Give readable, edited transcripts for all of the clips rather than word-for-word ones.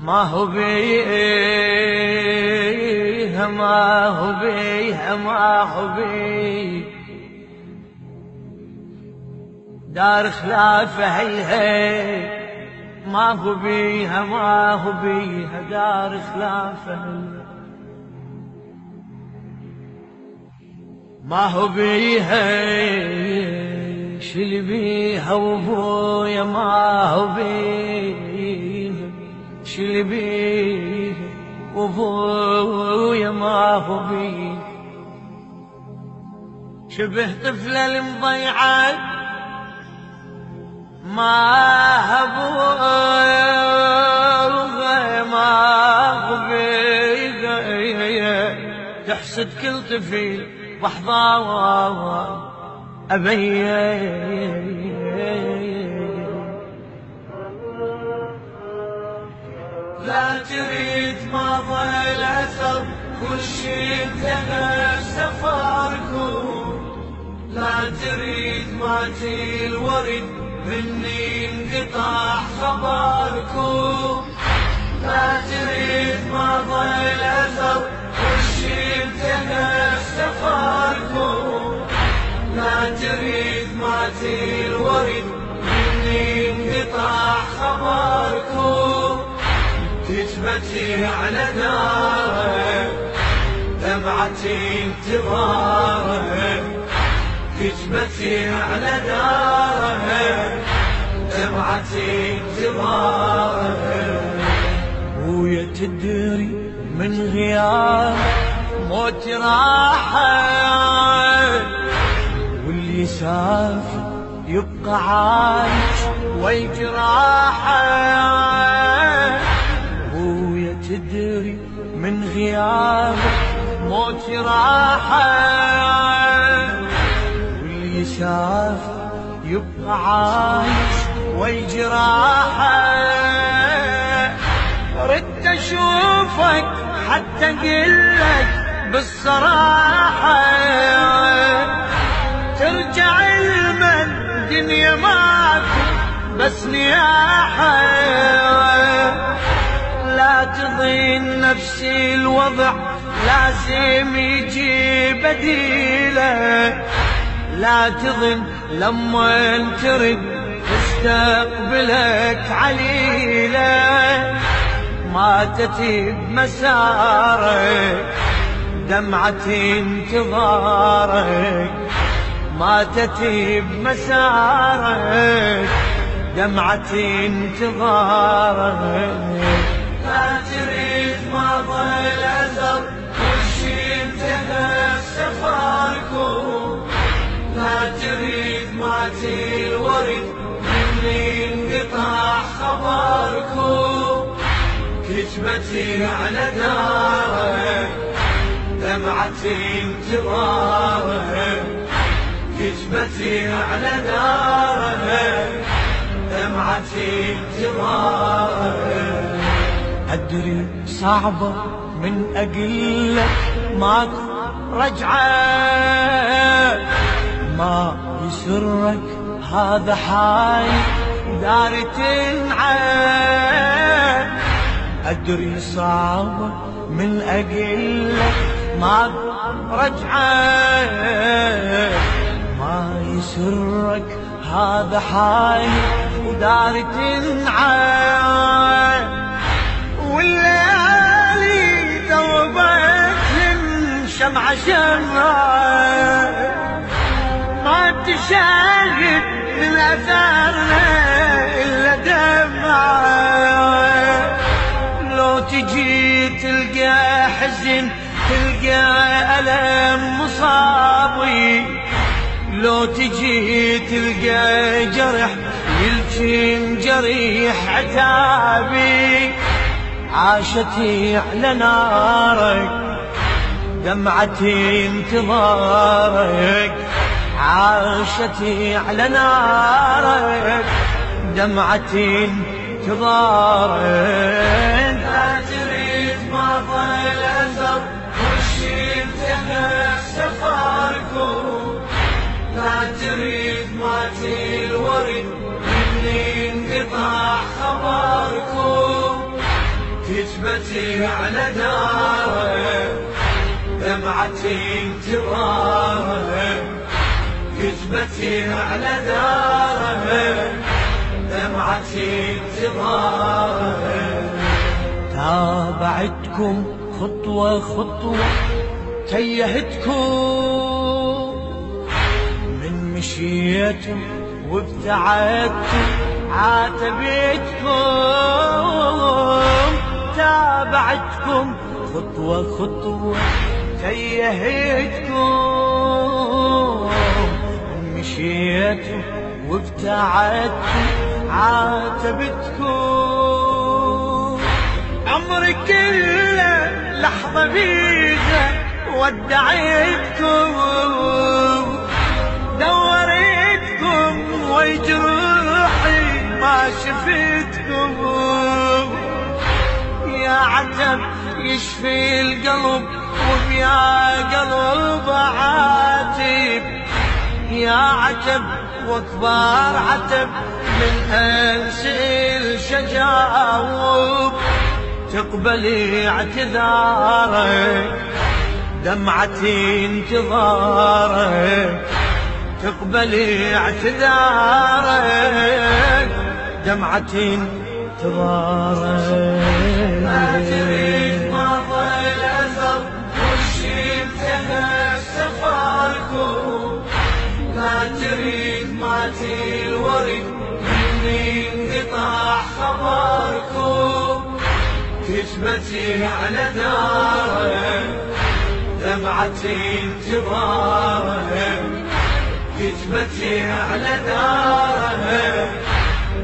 ما هو بيها ما هو بيها ما هو بيها دار خلافه هيها ما هو بيها ما هو بيها دار خلافه ما هو بيها شل بيها وابويا ما هو بيها شل بيها وابويا ما هو بيها شبه طفلة المضيعة ما هبوها ما هو بيها تحسد كل طفل بحظاها أبي لا تريد ما ضل أثر كل شي انتهى سفركم لا تريد ما تي الورد مني انقطع خبركم لا تريد ما ضل أثر كل شي انتهى سفركم لا تريد ما تي الورد مني انقطع خبركم كتبتي على داره دمعتي انتظاره كتبتي على داره دمعتي انتظاره ويا تدري من غياب موتي راحه واللي سافر يبقى عايش ويجراحه ويا تدري من غيابك موتي راحه واللي سافر يبقى عايش ويجراحه ردت اشوفك حتى اقلك بالصراحه ترجع المن دنيا ماكو بس نياحه لا تظن نفسي الوضع لازم يجي بديله لا تظن لما ترد تستقبلك عليله ماتت بمسارك دمعة انتظارك ماتت بمسارك دمعة انتظارك لا تريد ما ضل أثر كل شي انتهى سفركم لا تريد ما تي الورد مني انقطع خبركم كتبتي على داره دمعتي انتظاره كتبتي على داره دمعتي انتظاره أدري صعبة من أقلك ماكو رجعة ما يسرك هذا حاي دار تنعى أدري صعبة من أقلك ماكو رجعة ما يسرك هذا حاي ودار تنعى والليالي ذوبت شمعة شمعة ما تشاهد من أثارنا إلا دمعة لو تجي تلقى حزن تلقى ألم مصابي لو تجي تلقى جرح يلجم جريح عتابي عاشتي على نارك دمعتي انتظارك عاشتي على نارك دمعتي انتظارك لا تريد ما ضل أثر وشي انتهى سفركم لا تريد ما تي الورد مني انقطع خبركم كتبتي على داره دمعتي انتظاره كتبتي على داره دمعتي انتظاره تابعتكم خطوة خطوة تيهتكم من مشيتم وابتعدتم عاتبتكم تابعتكم خطوة خطوة تيهتكم من مشيتم وابتعدتم عاتبتكم عمري كله لحظة بيها ودعيتكم دوريتكم وجروحي ما شفتكم يا عتب يشفي القلب ويا قلب عاتب يا عتب واكبر عتب من انسى الشجاوب تقبلي اعتذارك دمعتي انتظارك تقبلي اعتذارك دمعتي انتظارك ما تريد ما ضل اثر وشي انتهى سفركم لا تريد ماتي الورد مني انقطاع خبركم كتبتي على داره دمعتي انتظاره كتبتي على داره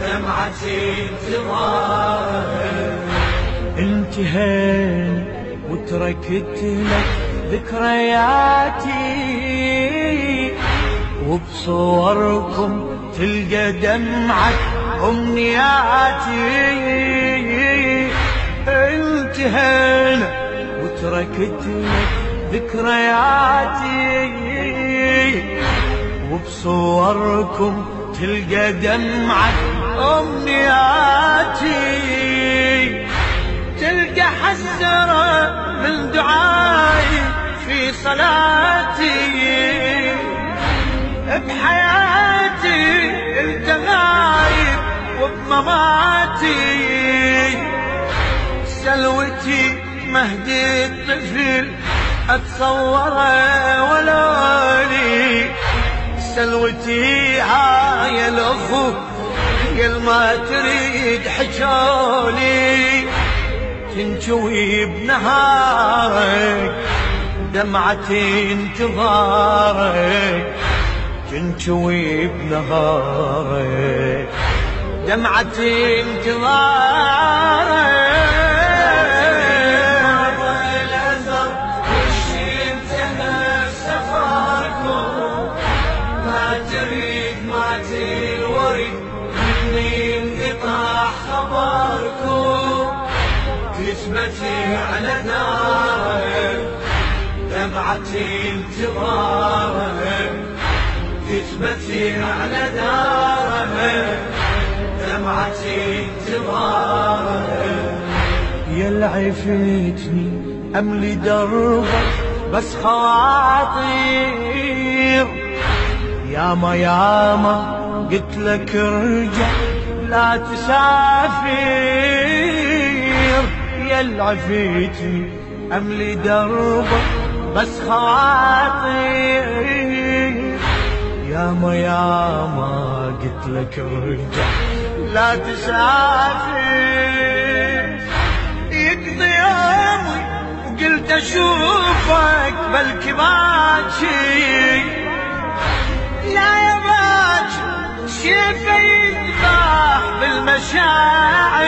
دمعتي انتظاره انتهينا وتركت لك ذكرياتي وبصوركم تلقى دمعة أمنياتي انتهينا وتركت لك ذكرياتي وبصوركم تلقى دمعة أمنياتي تلقى حسرة من دعائي في صلاتي بحياتي انت غايب وبمماتي سلوتي مهدي الطفل اتصوره ولوني سلوتي هاي الاخو يل ما تريد حجولي تنجوي بنهارك دمعتي انتظارك تنجوي بنهارك دمعتي انتظارك ماتي الورد مني انقطاع خبركم كتبتي على داره دمعتي انتظاره كتبتي على داره دمعتي انتظاره يا عفتني املي دربك بس خواطير ياما قلت لك ارجع لا تسافر يا عفتني املي دربك بس خواطير ياما قلت لك ارجع لا تسافر يقضي يومي وقلت اشوفك بلكي باكي لا يا باكي شيفي يذبح بالمشاعر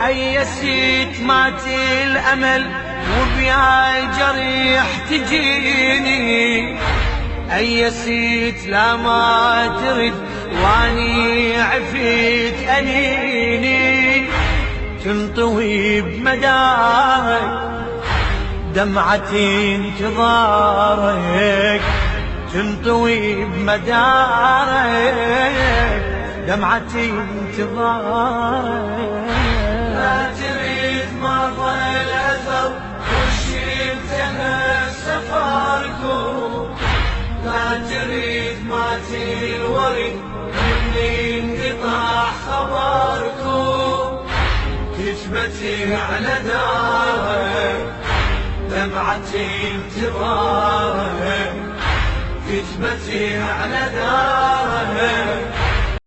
ايسيت ماتي الامل وبياي جريح تجيني ايسيت لا ما ترد واني عفيت انيني تنطوي بمدارك دمعتي انتظارك تنطوي بمدارك دمعتي انتظارك دمعتي الورد مني انقطع خبركم، كتبتي على داره دمعتي انتظاره، كتبتي على داره